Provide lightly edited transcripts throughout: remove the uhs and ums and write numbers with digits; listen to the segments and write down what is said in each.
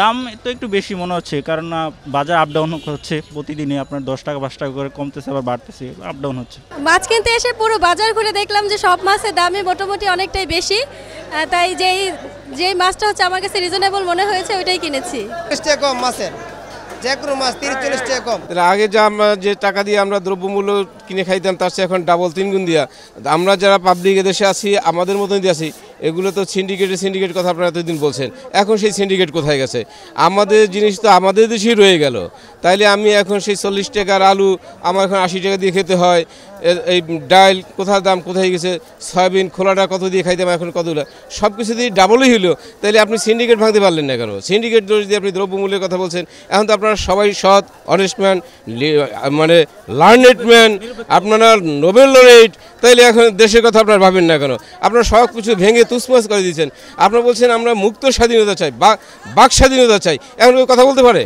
দাম তো একটু বেশি মনে হচ্ছে, কারণ বাজার আপ ডাউন হচ্ছে প্রতিদিনই, আপনার 10 টাকা 5 টাকা করে কমতেছে আবার বাড়তেছে, আপ ডাউন হচ্ছে। মাছ কিনতে এসে পুরো বাজার ঘুরে দেখলাম যে সব মাছের দামই মোটামুটি অনেকটাই বেশি, তাই যেই মাছটা হচ্ছে আমার কাছে রিজনেবল মনে হয়েছে ওইটাই কিনেছি। 30 টাকা কম মাছের, যে কোনো মাছ 30-40 টাকা কম। আগে যে টাকা দিয়ে আমরা দ্রব্যমূল্য কিনে খাইতাম তার চেয়ে এখন ডাবল 3 গুণ দিয়া। আমরা যারা পাবলিক এদেশে আছি, আমাদের মতন দিয়ে আছি, এগুলো তো সিন্ডিকেট কথা আপনারা এতদিন বলছেন, এখন সেই সিন্ডিকেট কোথায় গেছে? আমাদের জিনিস তো আমাদের দেশেই রয়ে গেল। তাইলে আমি এখন সেই 40 টাকার আলু আমার এখন 80 টাকা দিয়ে খেতে হয়। এই ডাল কোথায় দাম কোথায় গেছে, সয়াবিন খোলাটা কত দিয়ে খাইতাম এখন কতগুলো, সব কিছু দিয়ে ডাবলই হলো। তাইলে আপনি সিন্ডিকেট ভাঙতে পারলেন না কেন? সিন্ডিকেট দোষ দিয়ে আপনি দ্রব্যমূল্যের কথা বলছেন। এখন তো আপনারা সবাই সৎ, অনেস্ট ম্যান, মানে লার্নেড ম্যান, আপনারা নোবেল লরেট, তাইলে এখন দেশের কথা আপনারা ভাবেন না কেন? আপনারা সব কিছু ভেঙে তুসমাস করে দিচ্ছেন। আপনারা বলছেন আমরা মুক্ত স্বাধীনতা চাই, বাক স্বাধীনতা চাই, এখন কথা বলতে পারে?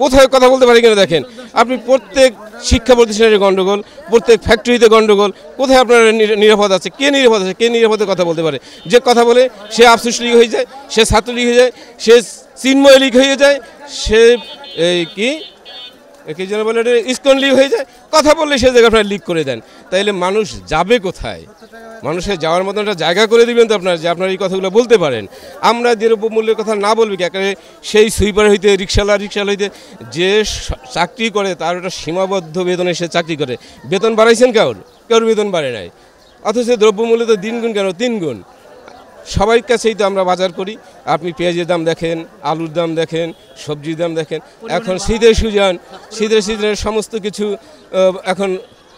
কোথায় কথা বলতে পারে কিনা দেখেন। আপনি প্রত্যেক শিক্ষা প্রতিষ্ঠানের গণ্ডগোল, প্রত্যেক ফ্যাক্টরিতে গণ্ডগোল, কোথায় আপনার নিরাপদ আছে? কে নিরাপদ আছে? কে নিরাপদে কথা বলতে পারে? যে কথা বলে সে আফসোস লীগ হয়ে যায়, সে ছাত্রলীগ হয়ে যায়, সে চিন্ময় লীগ হয়ে যায়, সে কি যেন বলে ইসকন লীগ হয়ে যায়। কথা বললে সে জায়গায় আপনার লিক করে দেন। তাইলে মানুষ যাবে কোথায়? মানুষের যাওয়ার মতন একটা জায়গা করে দিবেন তো আপনার, যে আপনার এই কথাগুলো বলতে পারেন। আমরা দ্রব্যমূল্যের কথা না বলবি কি? একেবারে সেই সুইপার হইতে রিক্সাওয়ালা হইতে যে চাকরি করে তার একটা সীমাবদ্ধ বেতনে সে চাকরি করে। বেতন বাড়াইছেন কারোর বেতন বাড়ে নাই, অথচ দ্রব্যমূল্য তো 3 গুণ কেন 3 গুণ। সবাই কাছেই তো আমরা বাজার করি। আপনি পেঁয়াজের দাম দেখেন, আলুর দাম দেখেন, সবজির দাম দেখেন। এখন শীতের সিজনের সমস্ত কিছু এখন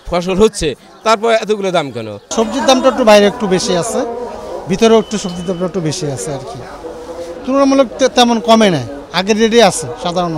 ফসল হচ্ছে, তারপর এতগুলো দাম কেন? সবজির দামটা একটু বাইরে একটু বেশি আছে, ভিতরেও একটু সবজির দামটা একটু বেশি আছে আর কি। তুলনামূলক তেমন কমে নাই, আগের রেটে আছে সাধারণত।